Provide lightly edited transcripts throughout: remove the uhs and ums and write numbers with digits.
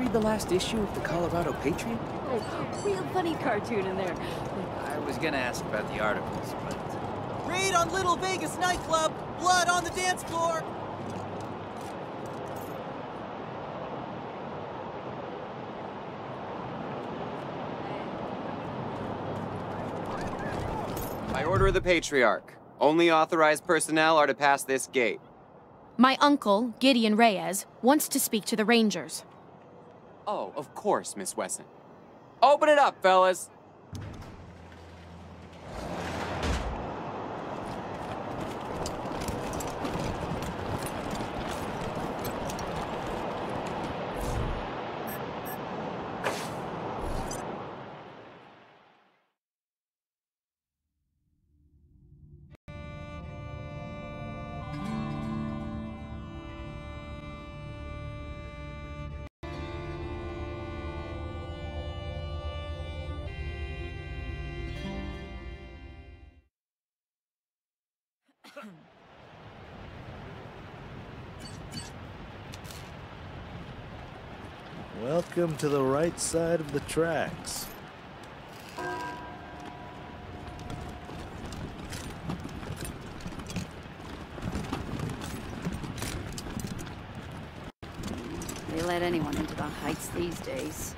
read the last issue of the Colorado Patriot? Oh, real funny cartoon in there. I was gonna ask about the articles, but... Raid on Little Vegas nightclub! Blood on the dance floor! By order of the Patriarch, only authorized personnel are to pass this gate. My uncle, Gideon Reyes, wants to speak to the Rangers. Oh, of course, Miss Wesson. Open it up, fellas! Welcome to the right side of the tracks. They let anyone into the Heights these days.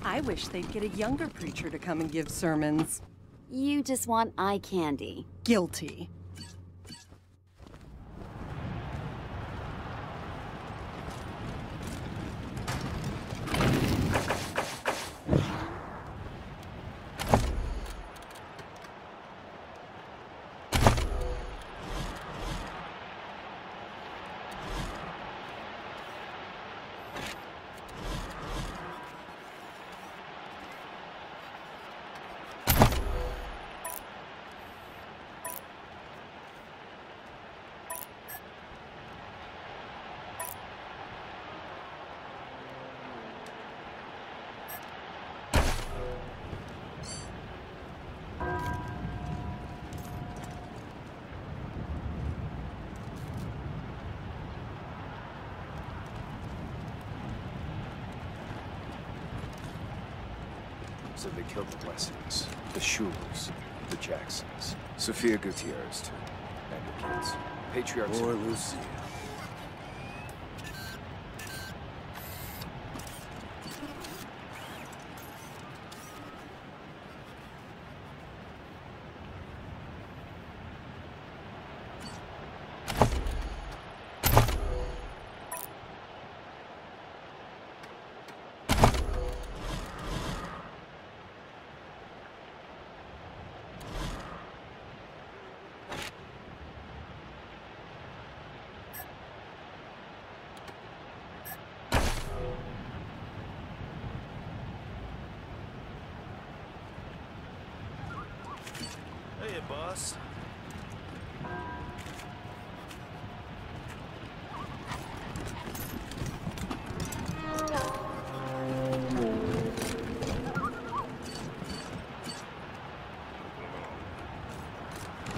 I wish they'd get a younger preacher to come and give sermons. You just want eye candy. Guilty. So they killed the Wessons, the Schulers, the Jacksons, Sophia Gutierrez too, and her kids. Patriarchs. Poor Lucia. Hey, boss.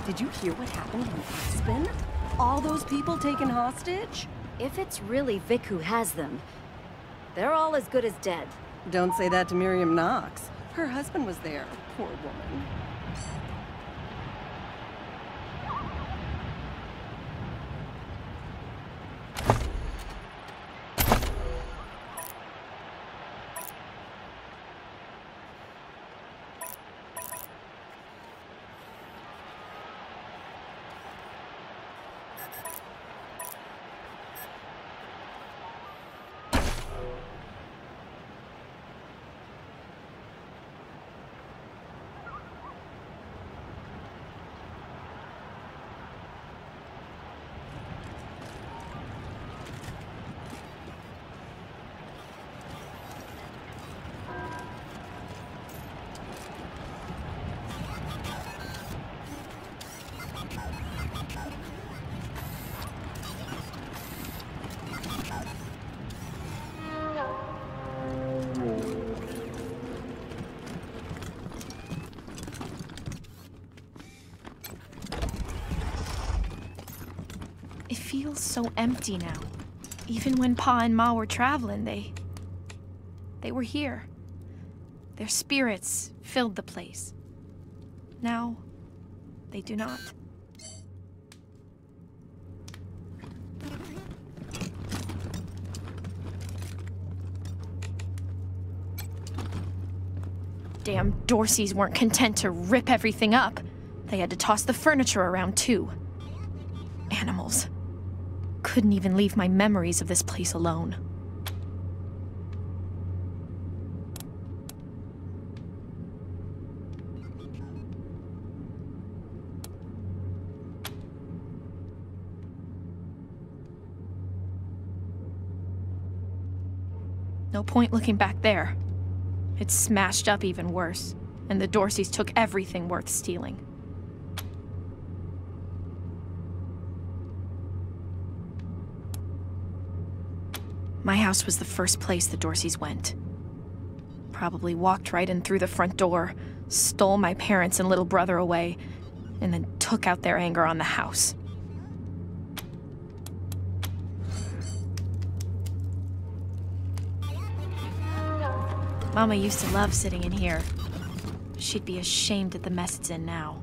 Did you hear what happened in Aspen? All those people taken hostage? If it's really Vic who has them, they're all as good as dead. Don't say that to Miriam Knox. Her husband was there, poor woman. It feels so empty now. Even when Pa and Ma were traveling, they were here. Their spirits filled the place. Now, they do not. Damn Dorseys weren't content to rip everything up. They had to toss the furniture around too. Animals. Couldn't even leave my memories of this place alone. No point looking back there. It's smashed up even worse, and the Dorseys took everything worth stealing. My house was the first place the Dorseys went. Probably walked right in through the front door, stole my parents and little brother away, and then took out their anger on the house. Mama used to love sitting in here. She'd be ashamed at the mess it's in now.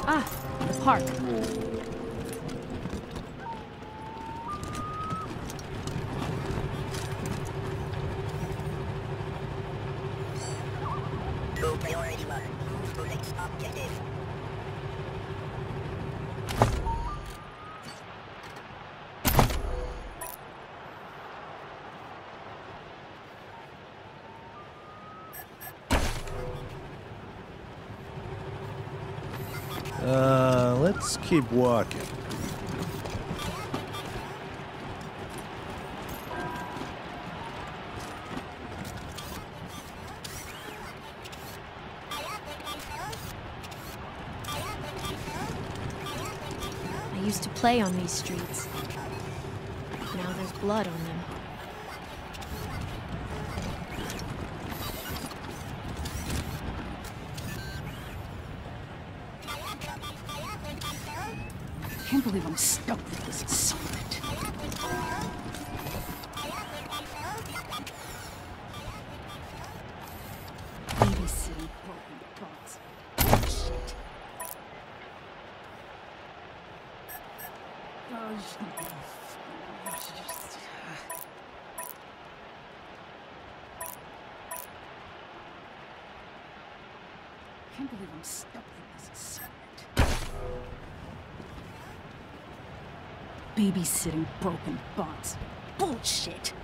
Ah, the park. Low priority mark. Move to next objective. Let's keep walking. I used to play on these streets. Now there's blood on them. I can't believe I'm stuck with this assignment. Babysitting broken dogs. Bullshit. I can't believe I'm stuck with this assignment. Babysitting broken bots. Bullshit!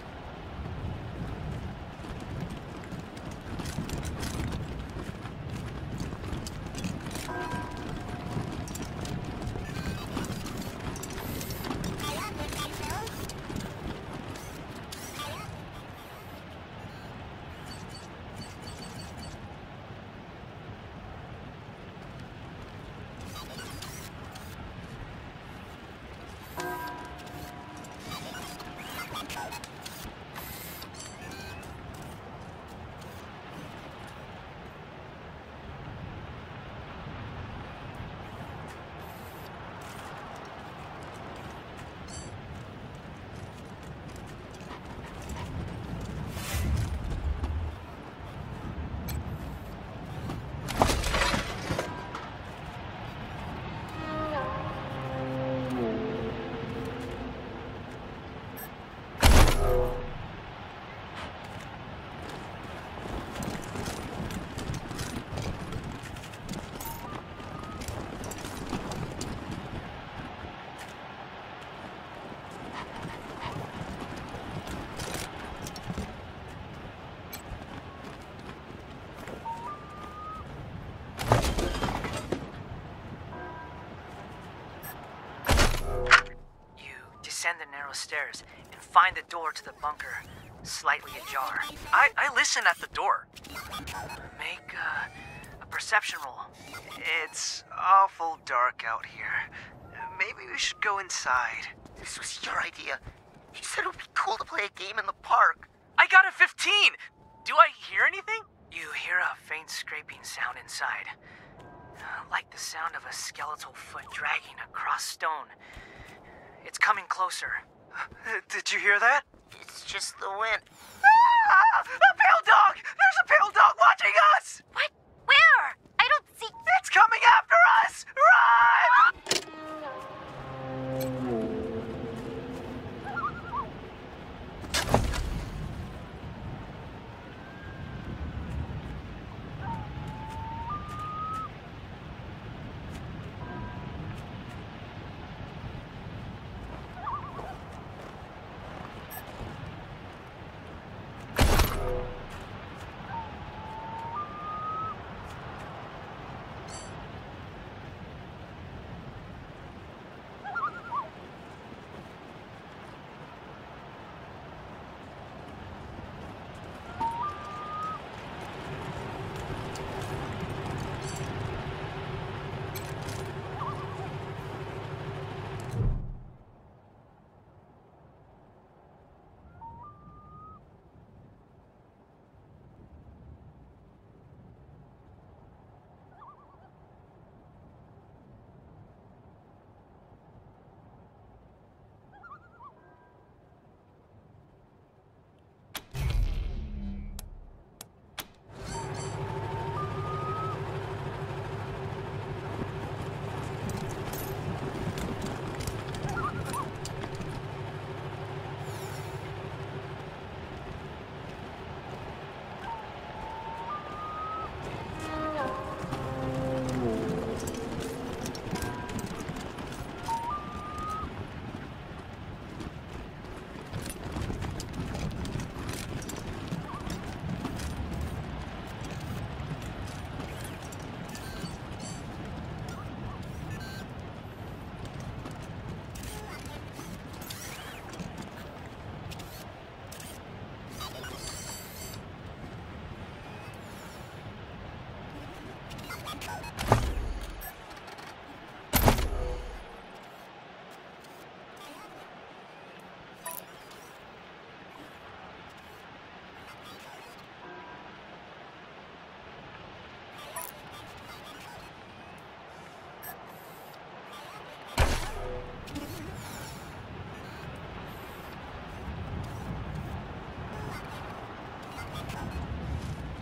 stairs and find the door to the bunker slightly ajar. I listen at the door. Make a perception roll. It's awful dark out here. Maybe we should go inside. This was your idea. You said it would be cool to play a game in the park. I got a 15! Do I hear anything? You hear a faint scraping sound inside. Like the sound of a skeletal foot dragging across stone. It's coming closer. Did you hear that? It's just the wind. Ah! A pale dog! There's a pale dog watching us! What? Where? I don't see... It's coming after us! Run!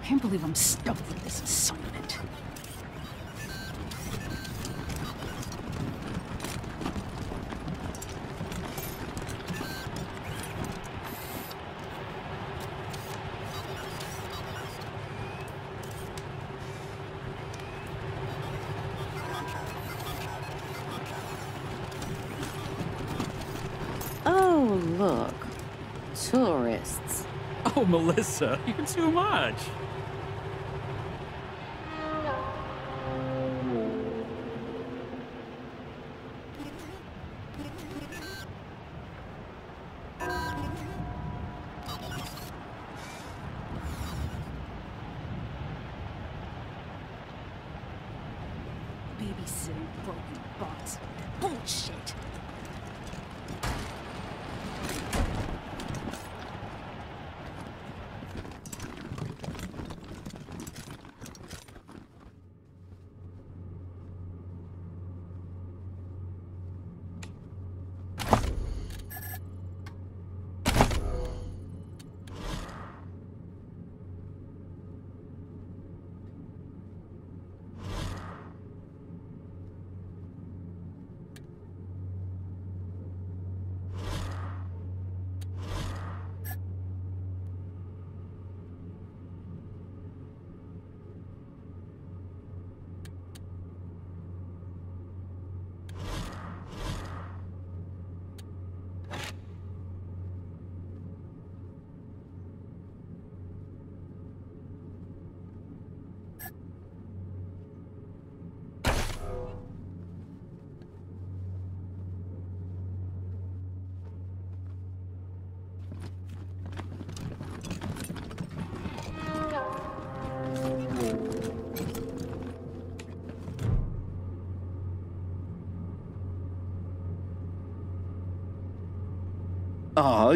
I can't believe I'm stuck with this assignment. Oh, look. Tourists. Oh, Melissa, you're too much. Babysitting broken bots. Bullshit.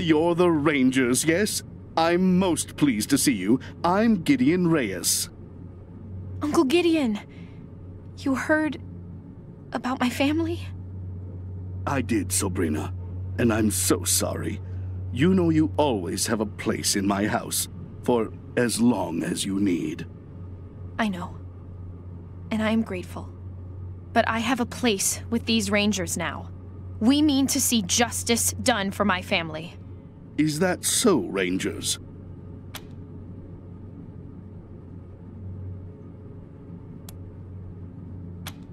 you're the Rangers, yes? I'm most pleased to see you. I'm Gideon Reyes. Uncle Gideon, you heard about my family? I did, Sabrina, and I'm so sorry. You know you always have a place in my house, for as long as you need. I know, and I am grateful. But I have a place with these Rangers now. We mean to see justice done for my family. Is that so, Rangers?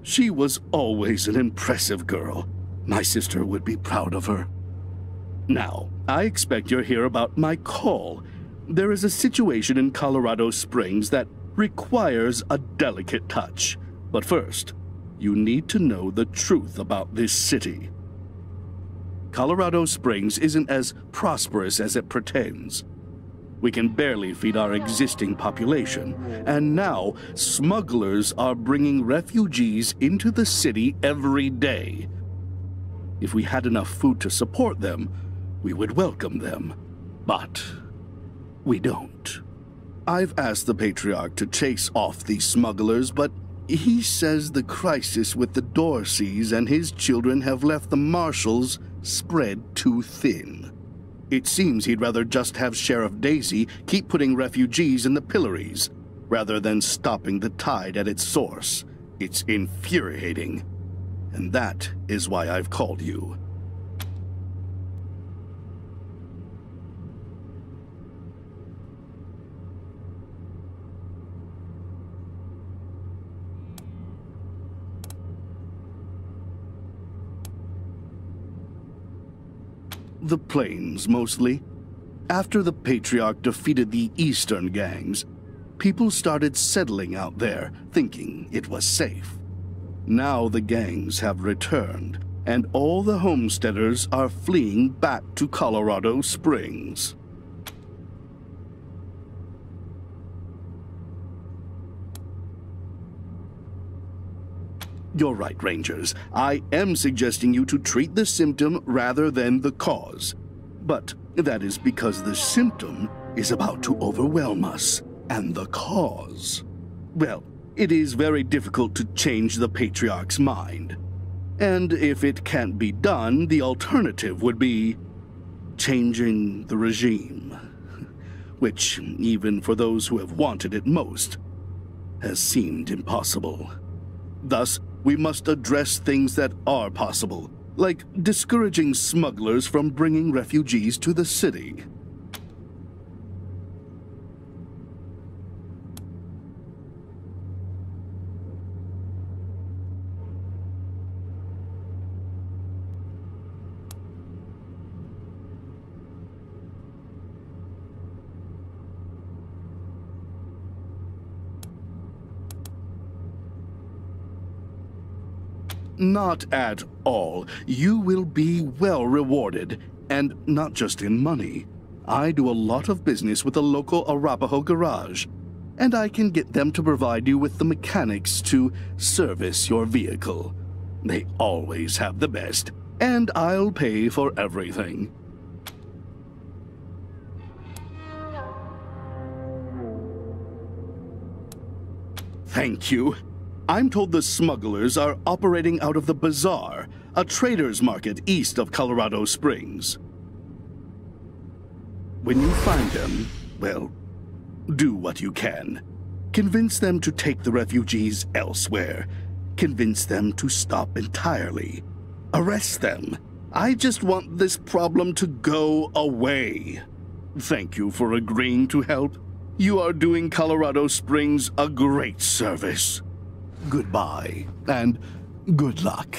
She was always an impressive girl. My sister would be proud of her. Now, I expect you're here about my call. There is a situation in Colorado Springs that requires a delicate touch. But first, you need to know the truth about this city. Colorado Springs isn't as prosperous as it pretends. We can barely feed our existing population, and now smugglers are bringing refugees into the city every day. If we had enough food to support them, we would welcome them. But we don't. I've asked the Patriarch to chase off these smugglers, but he says the crisis with the Dorseys and his children have left the Marshals spread too thin. It seems he'd rather just have Sheriff Daisy keep putting refugees in the pillories, rather than stopping the tide at its source. It's infuriating. And that is why I've called you. The plains, mostly. After the Patriarch defeated the eastern gangs, people started settling out there, thinking it was safe. Now the gangs have returned, and all the homesteaders are fleeing back to Colorado Springs. You're right, Rangers. I am suggesting you to treat the symptom rather than the cause. But that is because the symptom is about to overwhelm us, and the cause, well, it is very difficult to change the Patriarch's mind. And if it can't be done, the alternative would be changing the regime, which, even for those who have wanted it most, has seemed impossible. Thus, we must address things that are possible, like discouraging smugglers from bringing refugees to the city. Not at all. You will be well rewarded, and not just in money. I do a lot of business with the local Arapaho garage, and I can get them to provide you with the mechanics to service your vehicle. They always have the best, and I'll pay for everything. Thank you. I'm told the smugglers are operating out of the Bazaar, a trader's market east of Colorado Springs. When you find them, well, do what you can. Convince them to take the refugees elsewhere. Convince them to stop entirely. Arrest them. I just want this problem to go away. Thank you for agreeing to help. You are doing Colorado Springs a great service. Goodbye, and good luck.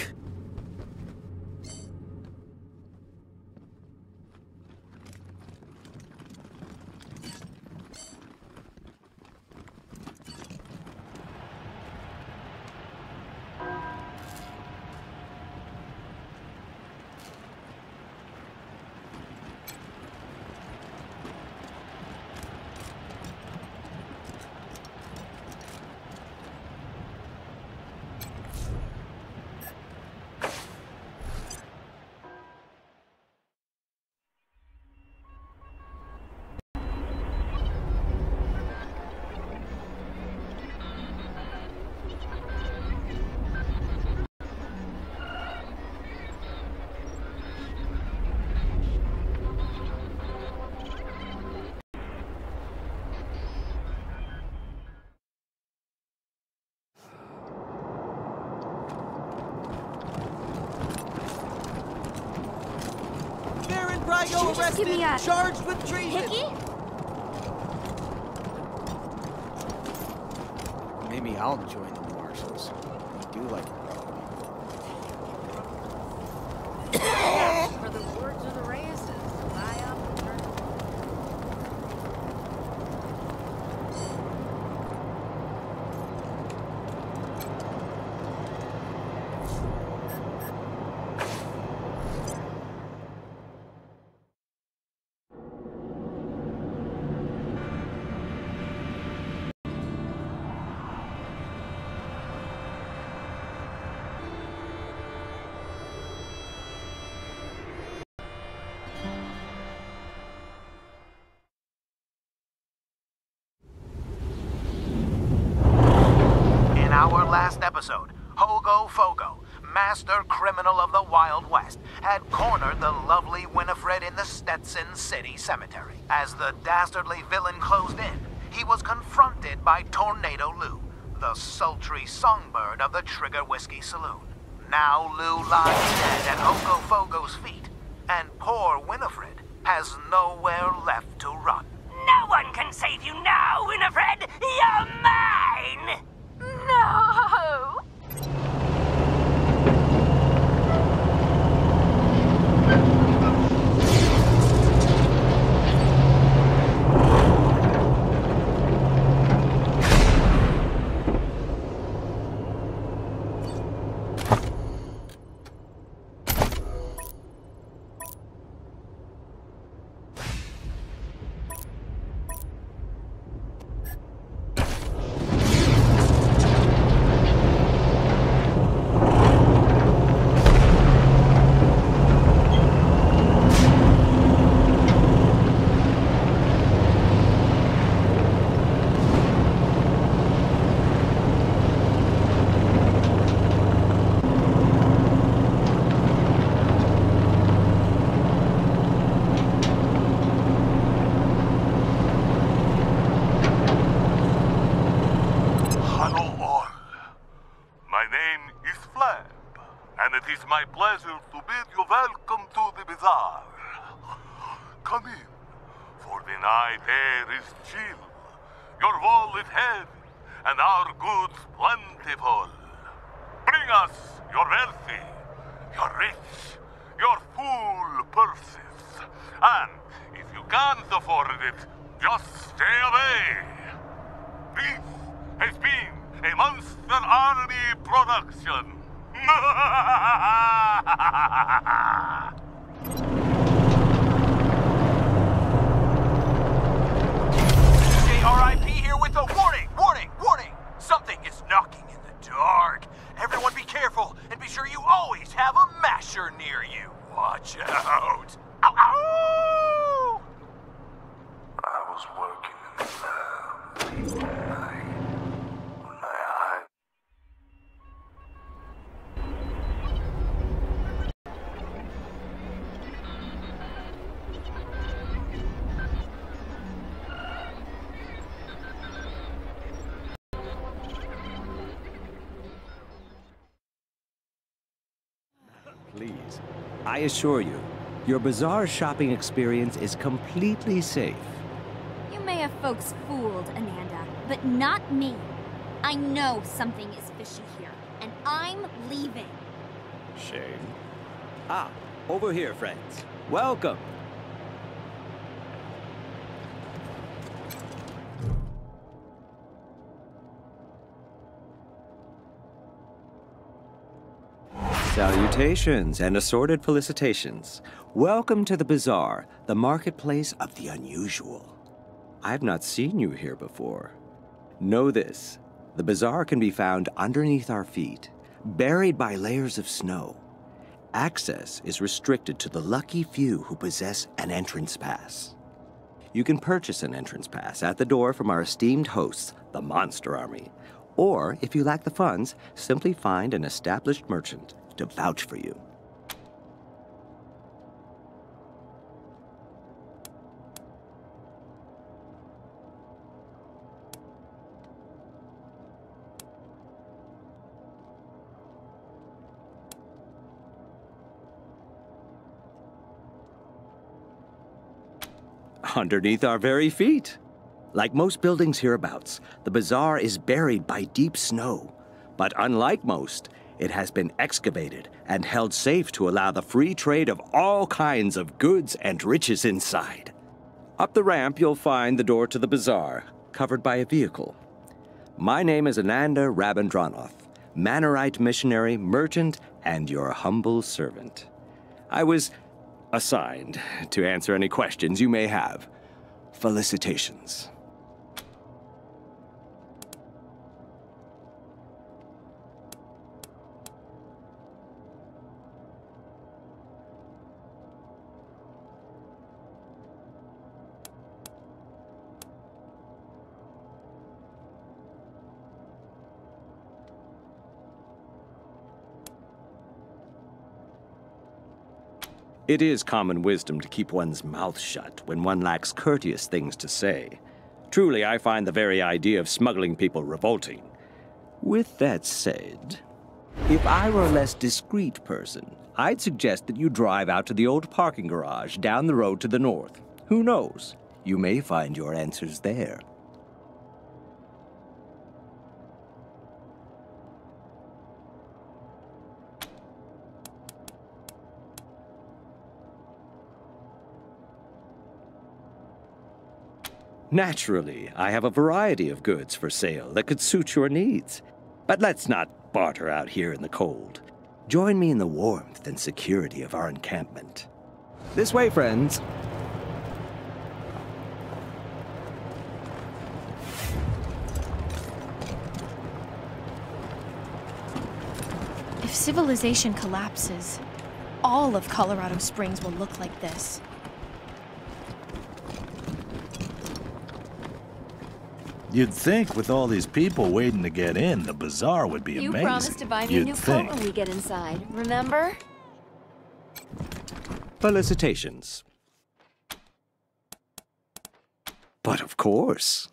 Vigo Did you just give arrested, me a charged with treason. hickey? Maybe I'll join the marshals. I do like it. For the words of the races, lie up and turn. In our last episode, Hogo Fogo, master criminal of the Wild West, had cornered the lovely Winifred in the Stetson City Cemetery. As the dastardly villain closed in, he was confronted by Tornado Lou, the sultry songbird of the Trigger Whiskey Saloon. Now Lou lies dead at Hogo Fogo's feet, and poor Winifred has nowhere left to run. No one can save you now, Winifred! You're mine! No! It is my pleasure to bid you welcome to the bazaar. Come in, for the night air is chill, your wallet heavy, and our goods plentiful. Bring us your wealthy, your rich, your full purses, and if you can't afford it, just stay away. This has been a Monster Army production. JRIP here with a warning, warning, warning! Something is knocking in the dark. Everyone be careful, and be sure you always have a masher near you. Watch out. Ow, ow! I was working in the lab late one night when my eye... Please, I assure you, your bazaar shopping experience is completely safe. You may have folks fooled, Amanda, but not me. I know something is fishy here, and I'm leaving. Shame. Ah, over here, friends. Welcome. Salutations and assorted felicitations. Welcome to the bazaar, the marketplace of the unusual. I've not seen you here before. Know this, the bazaar can be found underneath our feet, buried by layers of snow. Access is restricted to the lucky few who possess an entrance pass. You can purchase an entrance pass at the door from our esteemed hosts, the Monster Army. Or, if you lack the funds, simply find an established merchant to vouch for you. Underneath our very feet. Like most buildings hereabouts, the bazaar is buried by deep snow. But unlike most, it has been excavated and held safe to allow the free trade of all kinds of goods and riches inside. Up the ramp, you'll find the door to the bazaar, covered by a vehicle. My name is Ananda Rabindranath, Manorite missionary, merchant, and your humble servant. I was assigned to answer any questions you may have. Felicitations. It is common wisdom to keep one's mouth shut when one lacks courteous things to say. Truly, I find the very idea of smuggling people revolting. With that said, if I were a less discreet person, I'd suggest that you drive out to the old parking garage down the road to the north. Who knows? You may find your answers there. Naturally, I have a variety of goods for sale that could suit your needs. But let's not barter out here in the cold. Join me in the warmth and security of our encampment. This way, friends. If civilization collapses, all of Colorado Springs will look like this. You'd think with all these people waiting to get in, the bazaar would be amazing. You promised to buy me a new coat when we get inside, remember? Felicitations. But of course.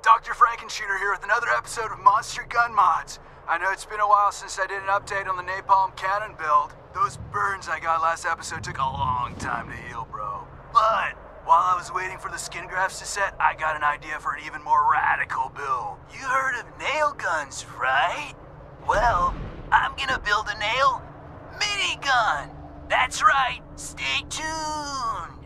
Dr. Frankenshooter here with another episode of Monster Gun Mods. I know it's been a while since I did an update on the napalm cannon build. Those burns I got last episode took a long time to heal, bro. But while I was waiting for the skin grafts to set, I got an idea for an even more radical build. You heard of nail guns, right? Well, I'm gonna build a nail minigun. That's right, stay tuned.